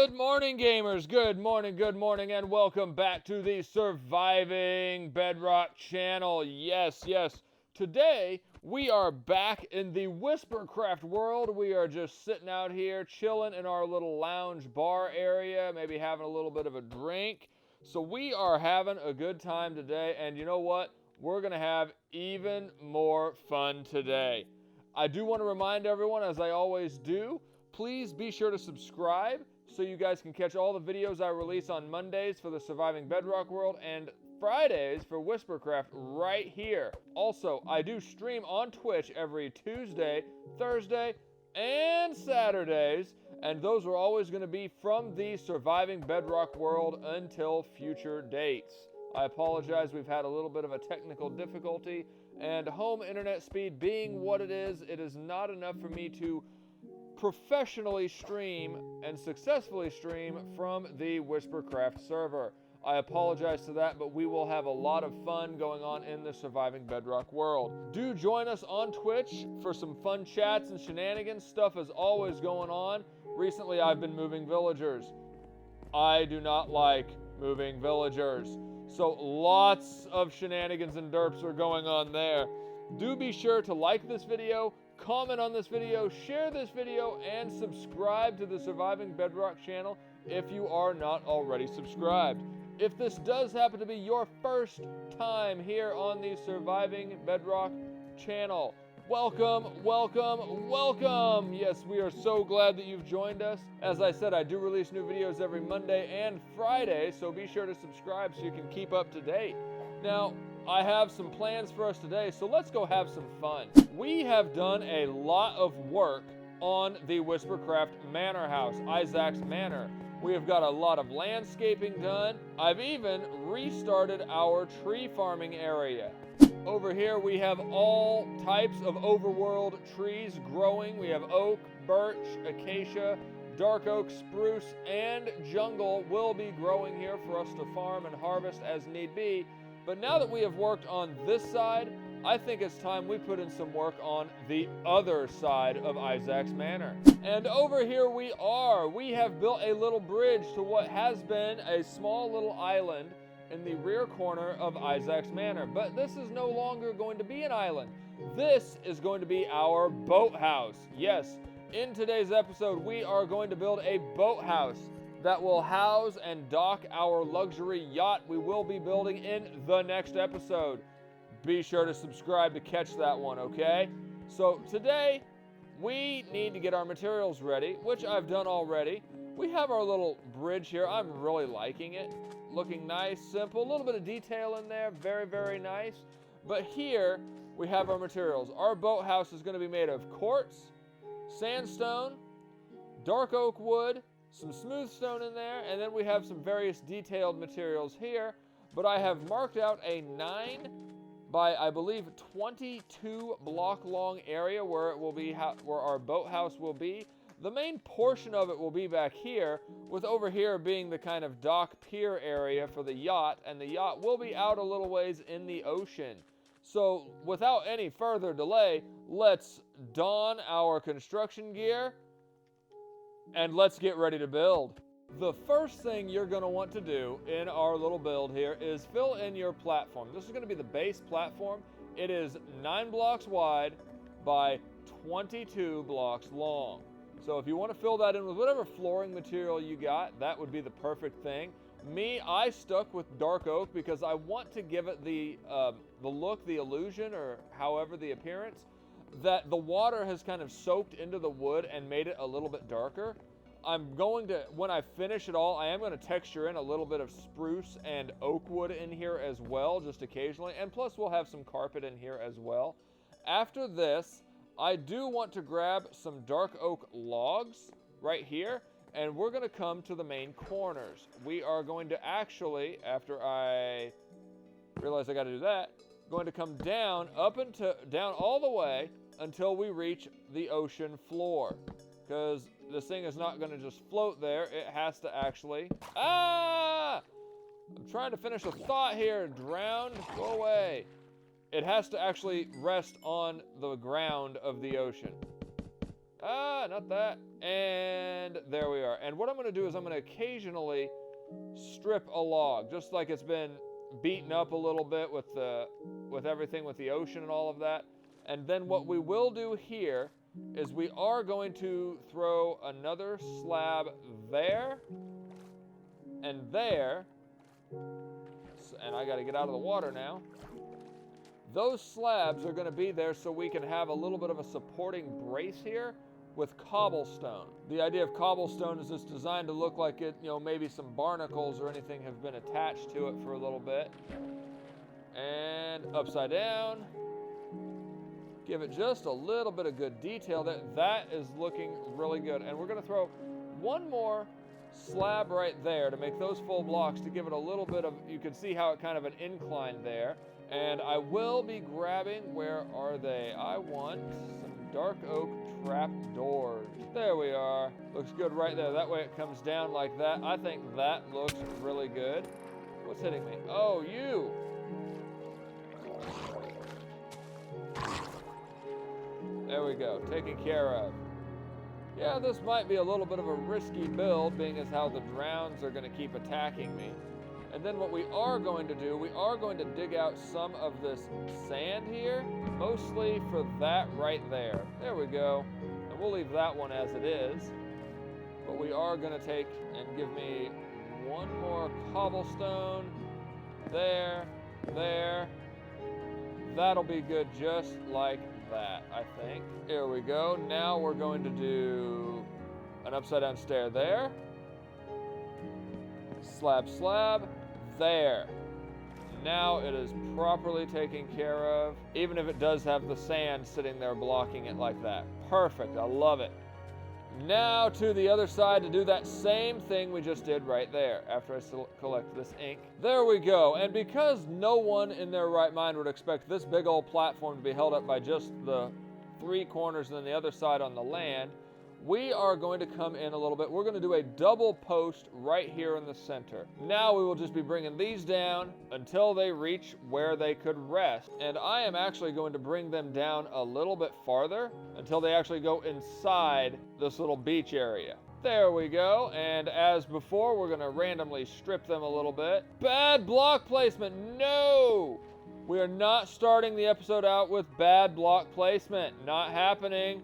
Good morning, gamers. Good morning, and welcome back to the Surviving Bedrock channel. Yes. Today, we are back in the Whispercraft world. We are just sitting out here, chilling in our little lounge bar area, maybe having a little bit of a drink. So we are having a good time today, and you know what? We're going to have even more fun today. I do want to remind everyone, as I always do, please be sure to subscribe so you guys can catch all the videos I release on Mondays for the Surviving Bedrock world and Fridays for Whispercraft right here. Also, I do stream on Twitch every Tuesday, Thursday, and Saturdays, and those are always going to be from the Surviving Bedrock world until future dates. I apologize, we've had a little bit of a technical difficulty, and home internet speed being what it is not enough for me to professionally stream and successfully stream from the Whispercraft server. I apologize to that, but we will have a lot of fun going on in the Surviving Bedrock world. Do join us on Twitch for some fun chats and shenanigans. Stuff is always going on. Recently, I've been moving villagers. I do not like moving villagers. So lots of shenanigans and derps are going on there. Do be sure to like this video, comment on this video, share this video, and subscribe to the Surviving Bedrock channel if you are not already subscribed. If this does happen to be your first time here on the Surviving Bedrock channel, welcome. Yes, we are so glad that you've joined us. As I said, I do release new videos every Monday and Friday, so be sure to subscribe so you can keep up to date. Now, I have some plans for us today, so let's go have some fun. We have done a lot of work on the Whispercraft Manor house, Izax Manor. We have got a lot of landscaping done. I've even restarted our tree farming area. Over here we have all types of overworld trees growing. We have oak, birch, acacia, dark oak, spruce, and jungle will be growing here for us to farm and harvest as need be. But now that we have worked on this side, I think it's time we put in some work on the other side of Izax Manor. And over here we are. We have built a little bridge to what has been a small little island in the rear corner of Izax Manor. But this is no longer going to be an island. This is going to be our boathouse. Yes, in today's episode, we are going to build a boathouse that will house and dock our luxury yacht we will be building in the next episode. Be sure to subscribe to catch that one, okay? So today, we need to get our materials ready, which I've done already. We have our little bridge here. I'm really liking it. Looking nice, simple, a little bit of detail in there. Very, very nice. But here, we have our materials. Our boathouse is going to be made of quartz, sandstone, dark oak wood, some smooth stone in there, and then we have some various detailed materials here. But I have marked out a 9 by, I believe, 22 block long area where it will be, where our boathouse will be. The main portion of it will be back here, with over here being the kind of dock pier area for the yacht, and the yacht will be out a little ways in the ocean. So without any further delay, let's don our construction gear and let's get ready to build. The first thing you're going to want to do in our little build here is fill in your platform. This is going to be the base platform. It is 9 blocks wide by 22 blocks long. So if you want to fill that in with whatever flooring material you got, that would be the perfect thing. I stuck with dark oak because I want to give it the look, the illusion, or however the appearance, that the water has kind of soaked into the wood and made it a little bit darker. I'm going to, when I finish it all, I am going to texture in a little bit of spruce and oak wood in here as well, just occasionally. And plus we'll have some carpet in here as well. After this, I do want to grab some dark oak logs right here, and we're going to come to the main corners. We are going to actually, after I realize I got to do that, going to come down down all the way until we reach the ocean floor, because this thing is not going to just float there. It has to actually, I'm trying to finish a thought here. Drowned, go away. It has to actually rest on the ground of the ocean. Not that. And there we are. And what I'm going to do is I'm going to occasionally strip a log, just like it's been beaten up a little bit with everything, with the ocean and all of that. And then what we will do here is we are going to throw another slab there and there. And I got to get out of the water now. Those slabs are going to be there so we can have a little bit of a supporting brace here with cobblestone. The idea of cobblestone is it's designed to look like it, maybe some barnacles or anything have been attached to it for a little bit. And upside down. Give it just a little bit of good detail. That is looking really good. And we're going to throw one more slab right there to make those full blocks, to give it a little bit of, you can see how it kind of an incline there. And I will be grabbing, where are they? I want some dark oak trap doors. There we are. Looks good right there. That way it comes down like that. I think that looks really good. What's hitting me? Oh, you. There we go. Taken care of. Yeah, this might be a little bit of a risky build, being as how the drowns are going to keep attacking me. And then what we are going to do, we are going to dig out some of this sand here, mostly for that right there. There we go. And we'll leave that one as it is. But we are going to take and give me one more cobblestone. There, there. That'll be good just like that, I think. Here we go. Now we're going to do an upside down stair there. Slab, slab. There. Now it is properly taken care of, even if it does have the sand sitting there blocking it like that. Perfect. I love it. Now to the other side to do that same thing we just did right there after I collect this ink. There we go. And because no one in their right mind would expect this big old platform to be held up by just the three corners and then the other side on the land, we are going to come in a little bit. We're going to do a double post right here in the center. Now we will just be bringing these down until they reach where they could rest. And I am actually going to bring them down a little bit farther until they actually go inside this little beach area. There we go. And as before, we're going to randomly strip them a little bit. Bad block placement. No! We are not starting the episode out with bad block placement. Not happening.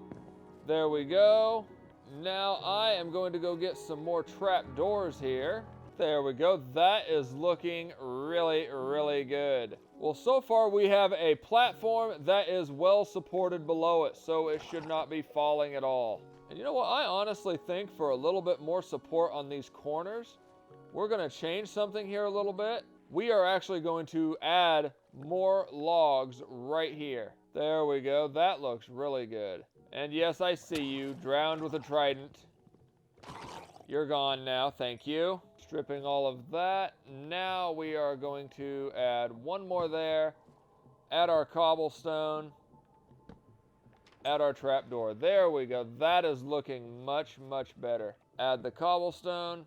There we go. Now I am going to go get some more trap doors here. There we go. That is looking really, really good. Well, so far we have a platform that is well supported below it, so it should not be falling at all. And you know what? I honestly think for a little bit more support on these corners, we're going to change something here a little bit. We are actually going to add more logs right here. There we go. That looks really good. And yes, I see you, drowned with a trident. You're gone now, thank you. Stripping all of that. Now we are going to add one more there. Add our cobblestone. Add our trapdoor. There we go. That is looking much, much better. Add the cobblestone.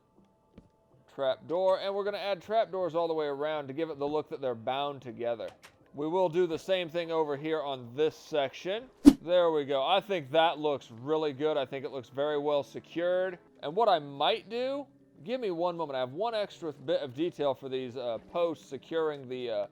Trapdoor. And we're going to add trapdoors all the way around to give it the look that they're bound together. We will do the same thing over here on this section. There we go. I think that looks really good. I think it looks very well secured. And what I might do, give me one moment. I have one extra bit of detail for these posts securing the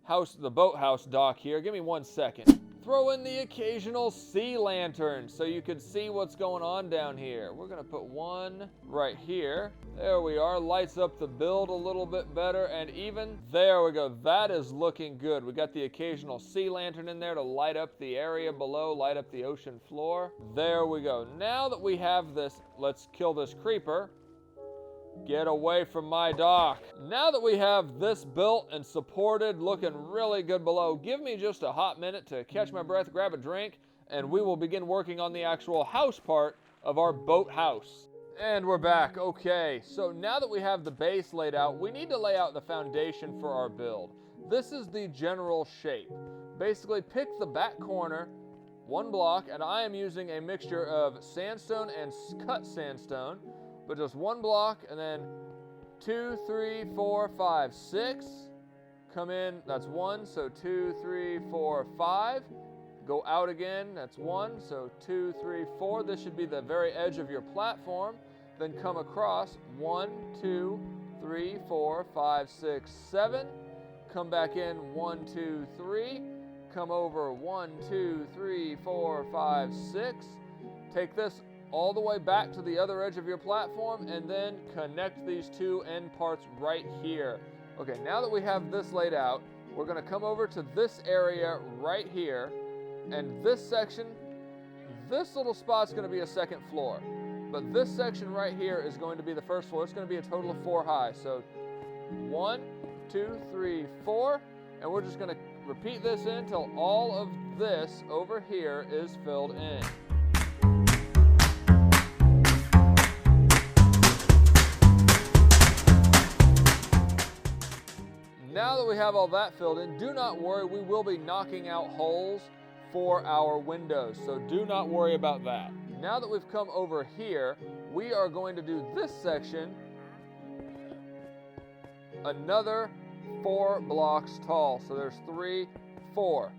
boathouse dock here. Give me 1 second. Throw in the occasional sea lantern so you can see what's going on down here. We're going to put one right here. There we are. Lights up the build a little bit better. And even there we go. That is looking good. We got the occasional sea lantern in there to light up the area below, light up the ocean floor. There we go. Now that we have this, let's kill this creeper. Get away from my dock. Now that we have this built and supported, looking really good below, give me just a hot minute to catch my breath, grab a drink, and we will begin working on the actual house part of our boathouse. And we're back. Okay, so now that we have the base laid out, we need to lay out the foundation for our build. This is the general shape. Basically, pick the back corner, 1 block, and I am using a mixture of sandstone and cut sandstone. But just 1 block, and then 2, 3, 4, 5, 6. Come in, that's 1, so 2, 3, 4, 5. go out again, that's 1, so 2, 3, 4. This should be the very edge of your platform. Then come across 1, 2, 3, 4, 5, 6, 7. Come back in 1, 2, 3. Come over 1, 2, 3, 4, 5, 6. Take this all the way back to the other edge of your platform and then connect these two end parts right here. Okay, now that we have this laid out, we're going to come over to this area right here, and this section, this little spot's going to be a second floor, but this section right here is going to be the first floor. It's going to be a total of 4 high. So 1, 2, 3, 4, and we're just going to repeat this until all of this over here is filled in. Now that we have all that filled in, do not worry, we will be knocking out holes for our windows, so do not worry about that. Now that we've come over here, we are going to do this section another 4 blocks tall. So there's 3, 4.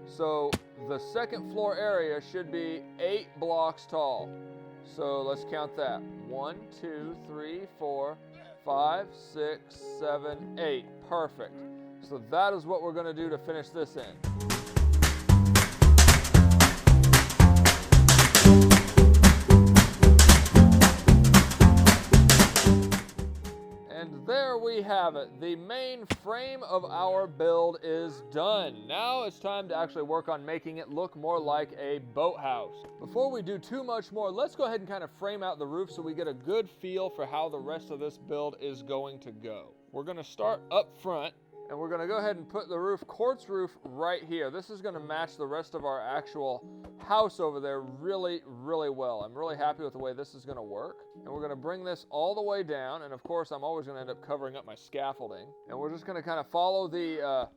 So the second floor area should be 8 blocks tall. So let's count that. 1, 2, 3, 4, 5, 6, 7, 8. Perfect. So that is what we're going to do to finish this in. And there we have it. The main frame of our build is done. Now it's time to actually work on making it look more like a boathouse. Before we do too much more, let's go ahead and kind of frame out the roof so we get a good feel for how the rest of this build is going to go. We're going to start up front, and we're going to go ahead and put the roof, quartz roof, right here. This is going to match the rest of our actual house over there really, really well. I'm really happy with the way this is going to work. And we're going to bring this all the way down, and of course I'm always going to end up covering up my scaffolding. And we're just going to kind of follow the,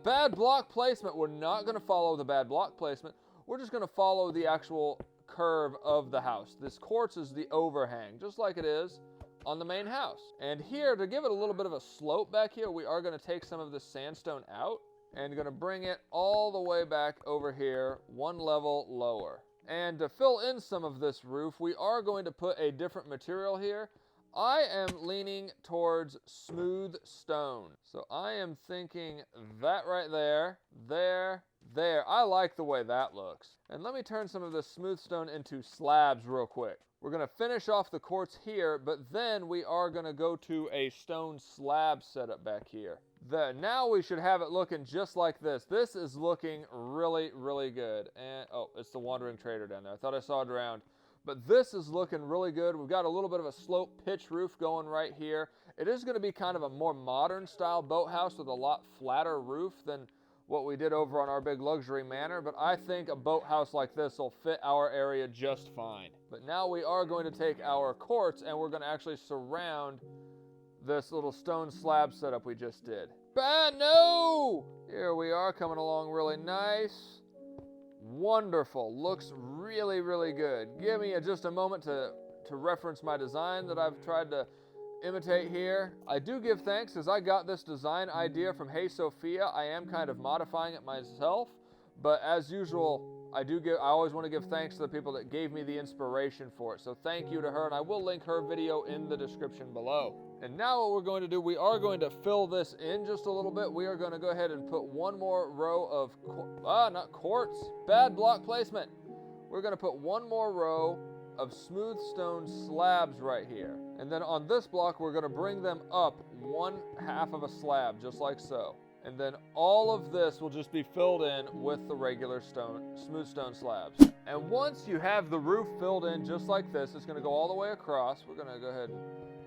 bad block placement. We're not going to follow the bad block placement. We're just going to follow the actual curve of the house. This quartz is the overhang, just like it is on the main house. And here, to give it a little bit of a slope back here, we are going to take some of this sandstone out and going to bring it all the way back over here, 1 level lower. And to fill in some of this roof, we are going to put a different material here. I am leaning towards smooth stone. So I am thinking that right there, there. I like the way that looks. And let me turn some of this smooth stone into slabs real quick. We're going to finish off the quartz here, but then we are going to go to a stone slab setup back here. Now we should have it looking just like this. This is looking really, really good. And oh, it's the wandering trader down there. I thought I saw it around. But this is looking really good. We've got a little bit of a slope pitch roof going right here. It is going to be kind of a more modern style boathouse with a lot flatter roof than what we did over on our big luxury manor, but I think a boathouse like this will fit our area just fine. But now we are going to take our quartz and we're going to actually surround this little stone slab setup we just did. No! Here we are, coming along really nice. Wonderful. Looks really, really good. Give me just a moment to reference my design that I've tried to imitate here. I do give thanks as I got this design idea from HeySophia. I am kind of modifying it myself, but as usual, I always want to give thanks to the people that gave me the inspiration for it. So thank you to her, and I will link her video in the description below. And now what we're going to do, we are going to fill this in just a little bit. We are going to go ahead and put 1 more row of, not quartz, bad block placement. We're going to put 1 more row of smooth stone slabs right here. And then on this block, we're going to bring them up 1/2 of a slab, just like so. And then all of this will just be filled in with the regular smooth stone slabs. And once you have the roof filled in just like this, it's going to go all the way across. We're going to go ahead and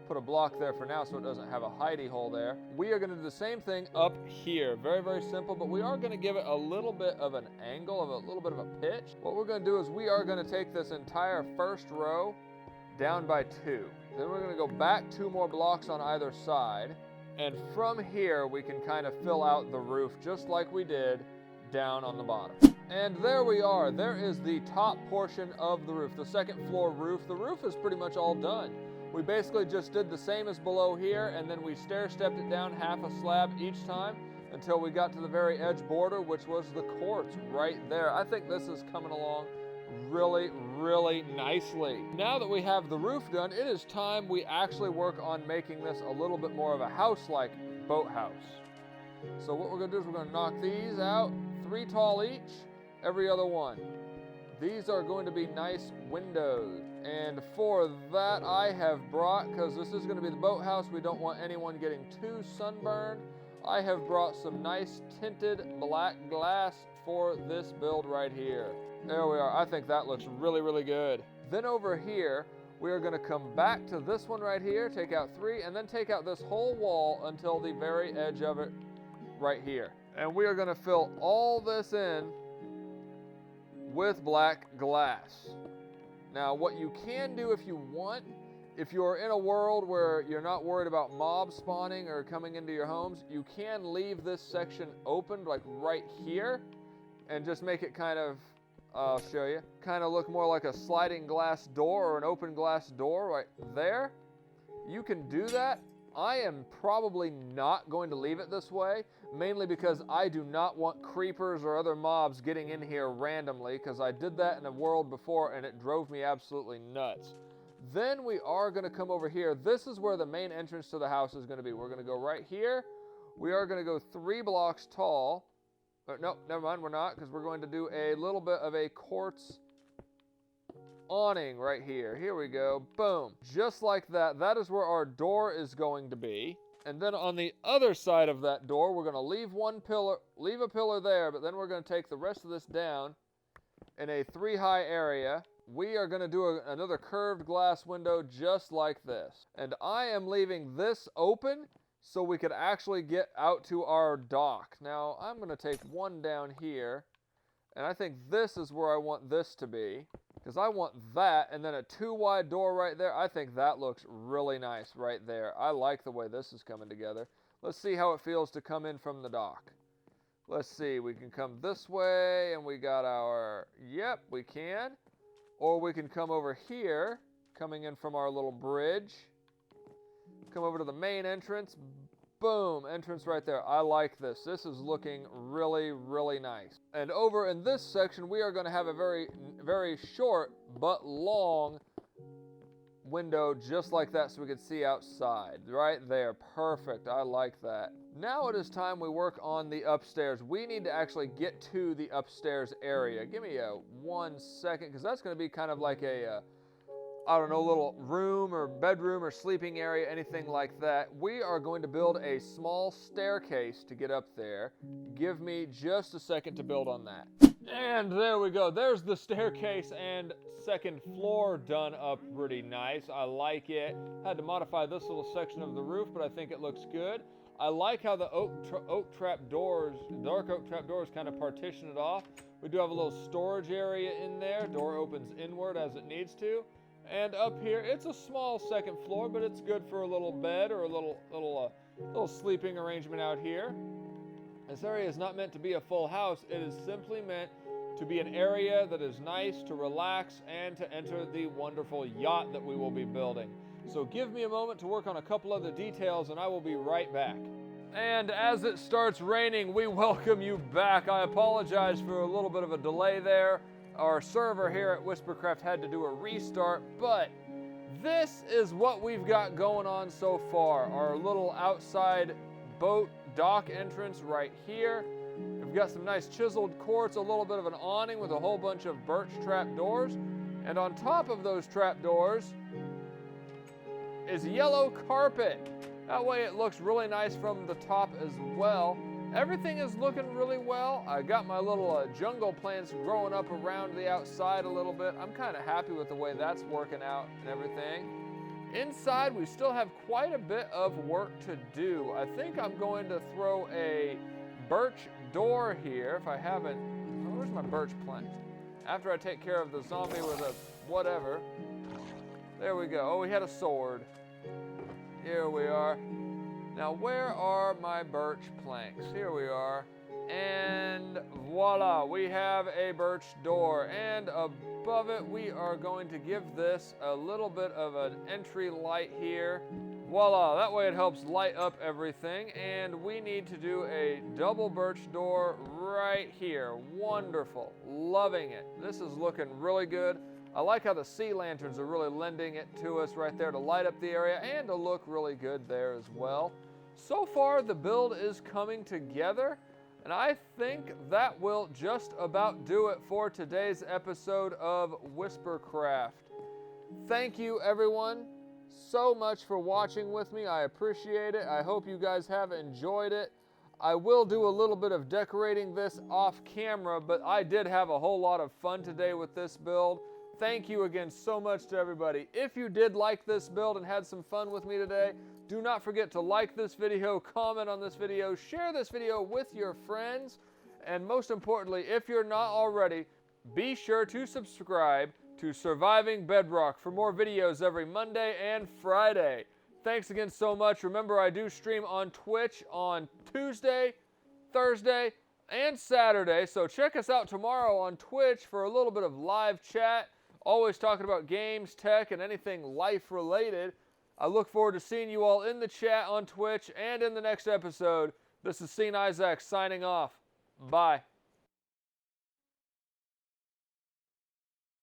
put a block there for now so it doesn't have a hidey hole there. We are going to do the same thing up here. Very, very simple, but we are going to give it a little bit of an angle, of a little bit of a pitch. What we're going to do is we are going to take this entire first row down by 2. Then we're going to go back 2 more blocks on either side. And from here, we can kind of fill out the roof just like we did down on the bottom. And there we are. There is the top portion of the roof, the second floor roof. The roof is pretty much all done. We basically just did the same as below here, and then we stair-stepped it down 1/2 a slab each time. until we got to the very edge border, which was the courts right there. I think this is coming along really, really nicely. Now that we have the roof done, it is time we actually work on making this a little bit more of a house-like boathouse. So what we're gonna do is we're gonna knock these out, 3 tall each, every other one. These are going to be nice windows. And for that I have brought, because this is gonna be the boathouse, we don't want anyone getting too sunburned, I have brought some nice tinted black glass for this build right here. There we are. I think that looks really, really good. Then over here, we are gonna come back to this one right here, take out 3, and then take out this whole wall until the very edge of it right here. And we are gonna fill all this in with black glass. Now, what you can do if you want, if you're in a world where you're not worried about mobs spawning or coming into your homes, you can leave this section open, like right here, and just make it kind of, I'll show you, kind of look more like a sliding glass door or an open glass door right there. You can do that. I am probably not going to leave it this way, mainly because I do not want creepers or other mobs getting in here randomly, because I did that in a world before and it drove me absolutely nuts. Then we are going to come over here. This is where the main entrance to the house is going to be. We're going to go right here. We are going to go 3 blocks tall. No, never mind, we're not, because we're going to do a little bit of a quartz awning right here. Here we go. Boom. Just like that. That is where our door is going to be. And then on the other side of that door, we're going to leave a pillar there, but then we're going to take the rest of this down in a 3-high area. We are going to do another curved glass window just like this. And I am leaving this open so we could actually get out to our dock. Now, I'm going to take one down here, and I think this is where I want this to be, because I want that, and then a 2-wide door right there. I think that looks really nice right there. I like the way this is coming together. Let's see how it feels to come in from the dock. Let's see, we can come this way, and we got our, yep, we can. Or we can come over here, coming in from our little bridge. Come over to the main entrance. Boom, entrance right there. I like this. This is looking really, really nice. And over in this section, we are going to have a very, very short but long window just like that so we can see outside. Right there. Perfect. I like that. Now it is time we work on the upstairs. We need to actually get to the upstairs area. Give me 1 second, because that's going to be kind of like a I don't know, little room or bedroom or sleeping area, anything like that. We are going to build a small staircase to get up there. Give me just a second to build on that. And there we go. There's the staircase and 2nd floor done up pretty nice. I like it. Had to modify this little section of the roof, but I think it looks good. I like how the oak trap doors, dark oak trap doors kind of partition it off. We do have a little storage area in there. Door opens inward as it needs to. And up here, it's a small 2nd floor, but it's good for a little bed or a little sleeping arrangement out here. This area is not meant to be a full house. It is simply meant to be an area that is nice to relax and to enter the wonderful yacht that we will be building. So give me a moment to work on a couple other details, and I will be right back. And as it starts raining, we welcome you back. I apologize for a little bit of a delay there. Our server here at Whispercraft had to do a restart, but this is what we've got going on so far. Our little outside boat dock entrance right here. We've got some nice chiseled quartz, a little bit of an awning with a whole bunch of birch trap doors. And on top of those trap doors is yellow carpet. That way it looks really nice from the top as well. Everything is looking really well. I got my little jungle plants growing up around the outside a little bit. I'm kind of happy with the way that's working out and everything. Inside, we still have quite a bit of work to do. I think I'm going to throw a birch door here if I haven't. Oh, where's my birch plant? After I take care of the zombie with a whatever. There we go. Oh, we had a sword. Here we are. Now, where are my birch planks? Here we are. And voila, we have a birch door. And above it, we are going to give this a little bit of an entry light here. Voila, that way it helps light up everything. And we need to do a double birch door right here. Wonderful, loving it. This is looking really good. I like how the sea lanterns are really lending it to us right there to light up the area and to look really good there as well. So far, the build is coming together, and I think that will just about do it for today's episode of Whispercraft. Thank you, everyone, so much for watching with me. I appreciate it. I hope you guys have enjoyed it. I will do a little bit of decorating this off camera, but I did have a whole lot of fun today with this build. Thank you again so much to everybody. If you did like this build and had some fun with me today, do not forget to like this video, comment on this video, share this video with your friends, and most importantly, if you're not already, be sure to subscribe to Surviving Bedrock for more videos every Monday and Friday. Thanks again so much. Remember, I do stream on Twitch on Tuesday, Thursday, and Saturday, so check us out tomorrow on Twitch for a little bit of live chat. Always talking about games, tech, and anything life-related. I look forward to seeing you all in the chat on Twitch and in the next episode. This is Izax signing off. Bye.